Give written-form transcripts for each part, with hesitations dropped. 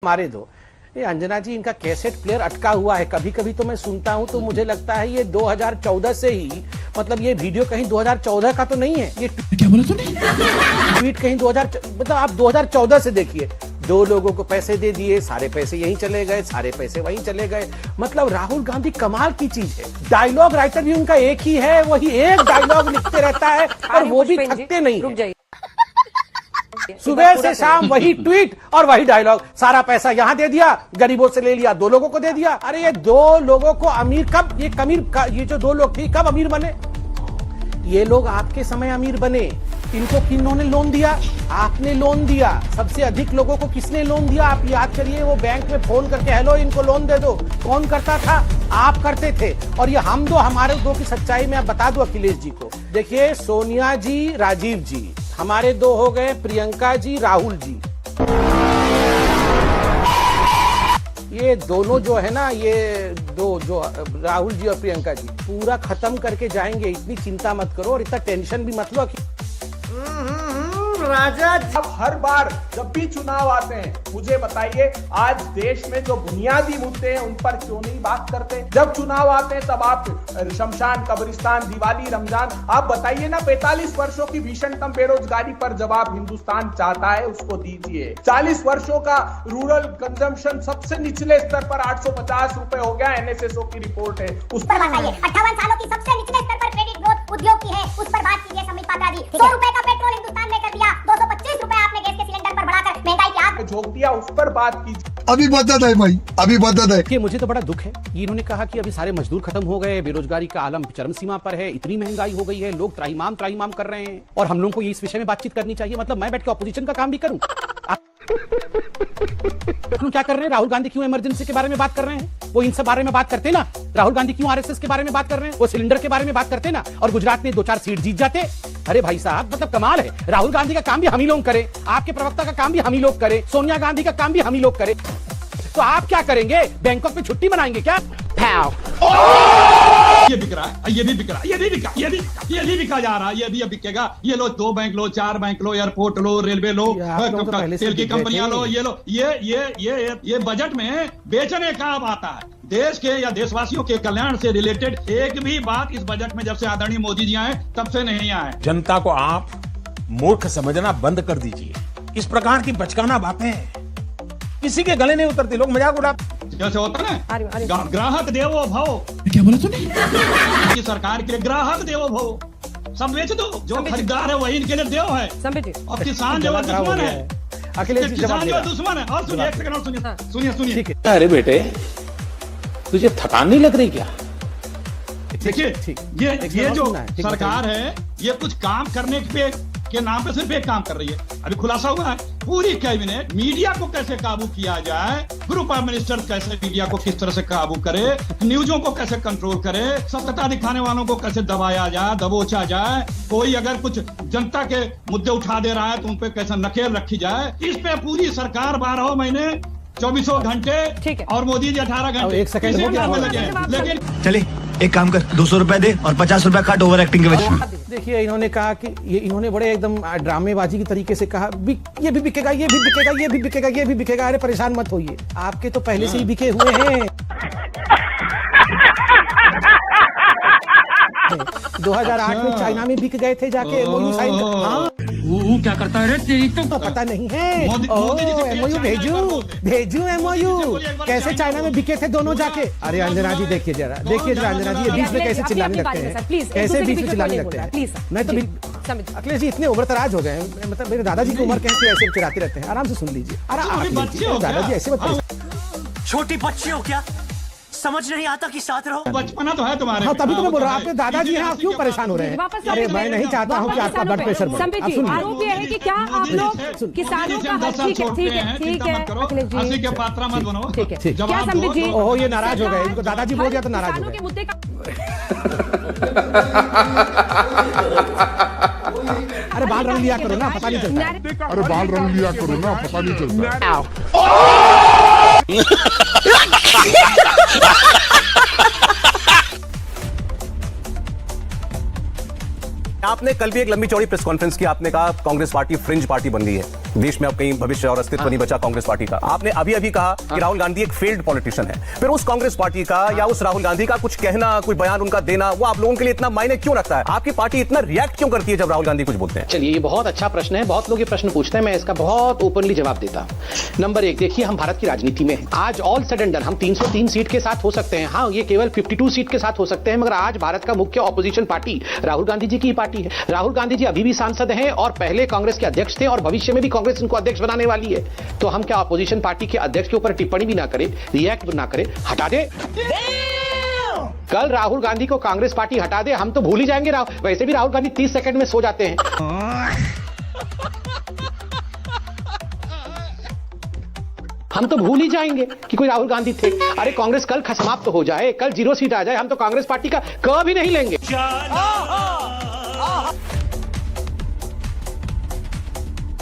मारे दो। ये अंजना जी, इनका कैसेट प्लेयर अटका हुआ है। कभी कभी तो मैं सुनता हूं तो मुझे लगता है ये 2014 से ही, मतलब ये वीडियो कहीं 2014 का तो नहीं है। ये क्या बोला तूने? ट्वीट कहीं 2000, मतलब आप 2014 से देखिए। दो लोगों को पैसे दे दिए, सारे पैसे यहीं चले गए, सारे पैसे वहीं चले गए। मतलब राहुल गांधी कमाल की चीज है। डायलॉग राइटर भी उनका एक ही है, वही एक डायलॉग लिखते रहता है और वो भी थकते नहीं। सुबह से शाम वही ट्वीट और वही डायलॉग। सारा पैसा यहां दे दिया, गरीबों से ले लिया, दो लोगों को दे दिया। अरे ये दो लोगों को अमीर कब, ये जो दो लोग थे कब अमीर बने? ये लोग आपके समय अमीर बने। इनको किन्होंने लोन दिया? आपने लोन दिया। सबसे अधिक लोगों को किसने लोन दिया? आप याद करिए, वो बैंक में फोन करके हेलो इनको लोन दे दो, कौन करता था? आप करते थे। और ये हम दो, हमारे दो की सच्चाई में आप बता दो अखिलेश जी को। देखिए, सोनिया जी, राजीव जी, हमारे दो हो गए प्रियंका जी, राहुल जी। ये दोनों जो है ना, ये दो जो राहुल जी और प्रियंका जी पूरा खत्म करके जाएंगे। इतनी चिंता मत करो और इतना टेंशन भी मत लो। राजा, अब हर बार जब भी चुनाव आते हैं मुझे बताइए, आज देश में जो बुनियादी मुद्दे हैं उन पर क्यों नहीं बात करते? जब चुनाव आते हैं तब आप शमशान, कब्रिस्तान, दिवाली, रमजान, आप बताइए ना। 45 वर्षों की भीषणतम बेरोजगारी पर जवाब हिंदुस्तान चाहता है, उसको दीजिए। 40 वर्षों का रूरल कंजम्पशन सबसे निचले स्तर पर 850 रुपए हो गया, एनएसएसओ की रिपोर्ट है। उस पर बताइए। 58 सालों की सबसे निचले स्तर पर क्रेडिट ग्रोथ उद्योग की है, उस पर बात कीजिए समित पात्रा जी। 100 रुपए का पेट्रोल हिंदुस्तान में कर दिया, 225 रुपए आपने गैस के सिलेंडर पर बढ़ाकर महंगाई की आग में झोंक दिया, उस पर बात कीजिए। अभी बदत है भाई, अभी बदत है। कि मुझे तो बड़ा दुख है। इन्होंने कहा कि अभी सारे मजदूर खत्म हो गए, बेरोजगारी का आलम चरम सीमा पर है, इतनी महंगाई हो गई है, लोग त्राहिमाम कर रहे हैं और हम लोगों को इस विषय में बातचीत करनी चाहिए। मतलब मैं बैठ के ऑपोजिशन का काम भी करूं? क्या कर रहे हैं? राहुल गांधी क्यों इमरजेंसी के बारे में बात कर रहे हैं? वो इन सब बारे में बात करते ना। राहुल गांधी क्यों आरएसएस के बारे में बात कर रहे हैं? वो सिलेंडर के बारे में बात करते ना, और गुजरात में 2-4 सीट जीत जाते। अरे भाई साहब, मतलब कमाल है। राहुल गांधी का काम भी हम ही लोग करें, आपके प्रवक्ता का काम भी हम ही लोग करें, सोनिया गांधी का काम भी हम ही लोग करें, तो आप क्या करेंगे? बैंकॉक में छुट्टी मनाएंगे क्या? ये बिक रहा है, ये भी बिक रहा है, ये भी बिका जा रहा है, ये भी अब बिकेगा। ये लो 2 बैंक लो, 4 बैंक लो, एयरपोर्ट लो, रेलवे लो, तेल की कंपनियां लो, ये लो। ये बजट में बेचने का अब आता है। देश के या देशवासियों के कल्याण से रिलेटेड एक भी बात इस बजट में जब से आदरणीय मोदी जी आए तब से नहीं आए। जनता को आप मूर्ख समझना बंद कर दीजिए। इस प्रकार की बचकाना बातें किसी के गले नहीं उतरती, लोग मजाक उड़ाते। जैसे होता ना, ग्राहक देवो भव। क्या बोला तूने? की सरकार के लिए ग्राहक देवो भव, सब बेच दो। जो खरीदार है वही इनके लिए देव है, और किसान जो दुश्मन है। अखिलेश जी किसान जो दुश्मन है। और सुनिए, एक सेकंड और सुनिए। अरे बेटे, तुझे थकान नहीं लग रही क्या? देखिए, ये जो सरकार है, ये कुछ काम करने के नाम पे सिर्फ एक काम कर रही है। अभी खुलासा हुआ है, पूरी कैबिनेट मीडिया को कैसे काबू किया जाए, ग्रुप ऑफ मिनिस्टर्स कैसे मीडिया को किस तरह से काबू करे, न्यूजों को कैसे कंट्रोल करे, सत्यता दिखाने वालों को कैसे दबाया जाए, दबोचा जाए, कोई अगर कुछ जनता के मुद्दे उठा दे रहा है तो उन पे कैसे नकेल रखी जाए, इस पे पूरी सरकार 12 महीने 24 घंटे और मोदी जी 18 घंटे 1 सेकंड हो गया। लेकिन चले एक काम कर, 200 रुपए दे और 50 रुपए काट ओवर एक्टिंग के वजह। देखिए, इन्होंने कहा कि इन्होंने बड़े एकदम ड्रामेबाजी की तरीके से कहा ये भी बिकेगा, ये भी बिकेगा, ये भी बिकेगा, ये भी बिकेगा। अरे परेशान मत होइए, आपके तो पहले से ही बिके हुए हैं। 2008 में चाइना में बिक गए थे जाके। MOU sign. हाँ, क्या करता है रे? तो पता नहीं है। MOU भेजू MOU। कैसे चाइना में बिके थे दोनों जाके। अरे अंजना जी, देखिए जरा अंजना जी, ये बीच में कैसे चिल्लाने लगते हैं, कैसे बीच में चिल्लाने लगते हैं। मैं तो अखिलेश जी इतने उम्रदराज हो गए, मतलब मेरे दादाजी की उम्र कैसे ऐसे चिल्लाते रहते हैं। आराम से सुन लीजिए। दादाजी ऐसे मत। छोटी बच्ची हो क्या? समझ नहीं आता कि साथ रहो। बचपना तो है तुम्हारे। हाँ, तभी तो मैं बोल रहा हूँ, आपके दादाजी हैं, आप क्यों परेशान हो रहे हैं? अरे मैं नहीं चाहता हूँ कि आपका ब्लड प्रेशर बढ़े। आरोप ये है कि क्या आप लोग किसानों का हक? ठीक है हंसी के पात्रा मत बनो। क्या संबित जी? ओहो, ये नाराज हो गए, इनको दादाजी बोल दिया तो नाराज हो गए। मुद्दे का अरे बाल रंग लिया करो ना, पता नहीं चलता। अरे बाल रंग लिया करो ना, पता नहीं चलता। आप आपने कल भी एक लंबी चौड़ी प्रेस कॉन्फ्रेंस की, आपने कहा कांग्रेस पार्टी फ्रिंज पार्टी बन गई है, देश में अब कहीं भविष्य और अस्तित्व नहीं बचा कांग्रेस पार्टी का। आपने अभी अभी कहा कि राहुल गांधी एक फेल्ड पॉलिटिशियन है, फिर उस कांग्रेस पार्टी का या उस राहुल गांधी का कुछ कहना, कोई बयान उनका देना, वो आप लोगों के लिए इतना मायने क्यों रखता है? आपकी पार्टी इतना रिएक्ट क्यों करती है जब राहुल गांधी कुछ बोलते हैं? चलिए, ये बहुत अच्छा प्रश्न है, बहुत लोग ये प्रश्न पूछते हैं, मैं इसका बहुत ओपनली जवाब देता हूं। नंबर एक, देखिए हम भारत की राजनीति में आज ऑल सड एंड डन हम 303 सीट के साथ हो सकते हैं, हाँ ये केवल 52 सीट के साथ हो सकते हैं, मगर आज भारत का मुख्य ऑपोजिशन पार्टी राहुल गांधी जी की पार्टी है। राहुल गांधी जी अभी भी सांसद हैं और पहले कांग्रेस के अध्यक्ष थे और भविष्य में भी कांग्रेस इनको अध्यक्ष बनाने वाली है। तो हम क्या अपोजिशन पार्टी के अध्यक्ष के ऊपर टिप्पणी भी ना करें, रिएक्ट ना करें, हटा दे? कल राहुल गांधी को कांग्रेस पार्टी हटा दे, हम तो भूल ही जाएंगे। वैसे भी राहुल गांधी 30 सेकंड में सो जाते हैं। हम तो भूल ही जाएंगे कि कोई राहुल गांधी थे। अरे कांग्रेस कल समाप्त हो जाए, कल 0 सीट आ जाए, हम तो कांग्रेस पार्टी का क भी नहीं लेंगे।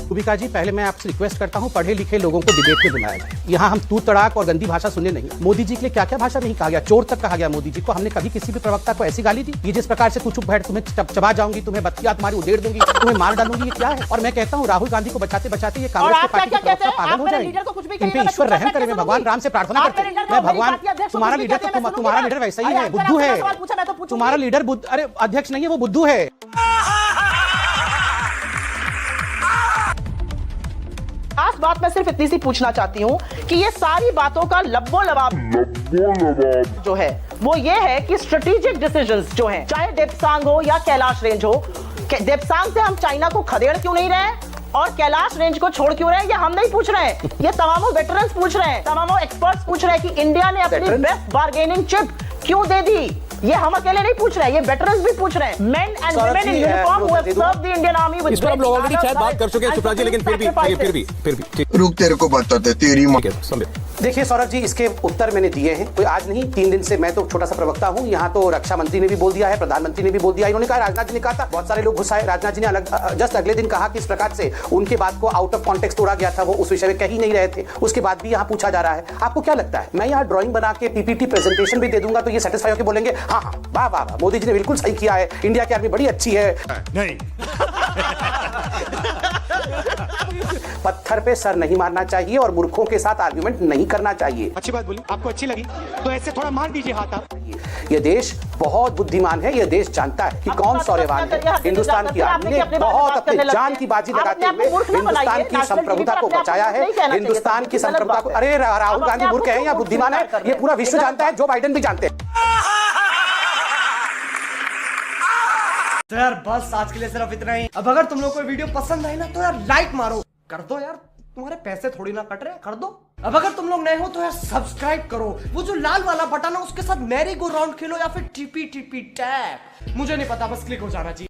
भूमिका जी, पहले मैं आपसे रिक्वेस्ट करता हूं, पढ़े लिखे लोगों को डिबेट में बुलाया जाए। यहाँ हम तू तड़ाक और गंदी भाषा सुनने नहीं। मोदी जी के लिए क्या क्या भाषा नहीं कहा गया, चोर तक कहा गया मोदी जी को। हमने कभी किसी भी प्रवक्ता को ऐसी गाली दी? ये जिस प्रकार से तू चुप बैठ, तुम्हें चबा जाऊंगी, तुम्हें बत्तियां तुम्हारी उधेड़ दूंगी, तुम्हें मार डालूंगी, ये क्या है? और मैं कहता हूं राहुल गांधी को बचाते बचाते ये कांग्रेस की पार्टी के प्रवक्ता पागल हो जाएंगे। इन पे ईश्वर रहम करे, मैं भगवान राम से प्रार्थना करता हूं। मैं भगवान, तुम्हारा लीडर तो तुम्हारा लीडर वैसा ही है, बुद्धू है तुम्हारा लीडर। अरे अध्यक्ष नहीं है वो, बुद्धू है। खास बात मैं सिर्फ इतनी सी पूछना चाहती हूँ कि ये सारी बातों का लब्बो लबाब जो है वो ये है कि स्ट्रेटेजिक डिसीजंस जो हैं, चाहे देप्सांग हो या कैलाश रेंज हो, देप्सांग से हम चाइना को खदेड़ क्यों नहीं रहे और कैलाश रेंज को छोड़ क्यों रहे हैं, ये हम नहीं पूछ रहे हैं, ये तमामों वेटरन्स पूछ रहे हैं, तमामों एक्सपर्ट्स पूछ रहे हैं कि इंडिया ने अपनी बेस्ट बार्गेनिंग चिप क्यों दे दी। ये हम अकेले नहीं पूछ रहे हैं, ये वेटरन्स भी पूछ रहे हैं। Main and women in uniform who have served the Indian army with, इस पर हम लोग ऑलरेडी शायद बात कर चुके हैं सुप्रा जी, लेकिन फिर भी रुक, तेरे को बताते तेरी मां। देखिए सौरभ जी, इसके उत्तर मैंने दिए हैं, कोई आज नहीं 3 दिन से। मैं तो छोटा सा प्रवक्ता हूं, यहाँ तो रक्षा मंत्री ने भी बोल दिया है, प्रधानमंत्री ने भी बोल दिया, इन्होंने कहा, राजनाथ जी ने कहा था, बहुत सारे लोग गुस्साए। राजनाथ जी ने जस्ट अगले दिन कहा कि इस प्रकार से उनके बात को आउट ऑफ कॉन्टेक्स्ट तोड़ा गया था, वो उस विषय में कह ही नहीं रहे थे, उसके बाद भी यहाँ पूछा जा रहा है। आपको क्या लगता है मैं यहाँ ड्राइंग बना के पीपीटी प्रेजेंटेशन भी दे दूंगा तो ये सेटिस्फाई होकर बोलेंगे हाँ हाँ वाह वाह मोदी जी ने बिल्कुल सही किया है, इंडिया की आर्मी बड़ी अच्छी है? नहीं। पत्थर पे सर नहीं मारना चाहिए और मूर्खों के साथ आर्गुमेंट नहीं करना चाहिए। अच्छी बात बोली, आपको अच्छी लगी तो ऐसे थोड़ा मार दीजिए हाथ आप। ये देश बहुत बुद्धिमान है, ये देश जानता है कि कौन सौर्यवान है। हिंदुस्तान की आर्मी ने बहुत अपने जान की बाजी लगाते हुए हिंदुस्तान की संप्रभुता को बचाया है, हिंदुस्तान की संप्रभुता को। अरे राहुल गांधी मूर्ख है या बुद्धिमान है, ये पूरा विश्व जानता है, जो बाइडेन भी जानते हैं। तो यार बस आज के लिए सिर्फ इतना ही। अब अगर तुम लोग को वीडियो पसंद आई ना तो यार लाइक मारो, कर दो यार, तुम्हारे पैसे थोड़ी ना कट रहे, कर दो। अब अगर तुम लोग नए हो तो यार सब्सक्राइब करो, वो जो लाल वाला बटन है उसके साथ मैरी गो राउंड खेलो या फिर टीपी टैप, मुझे नहीं पता, बस क्लिक हो जाना चाहिए।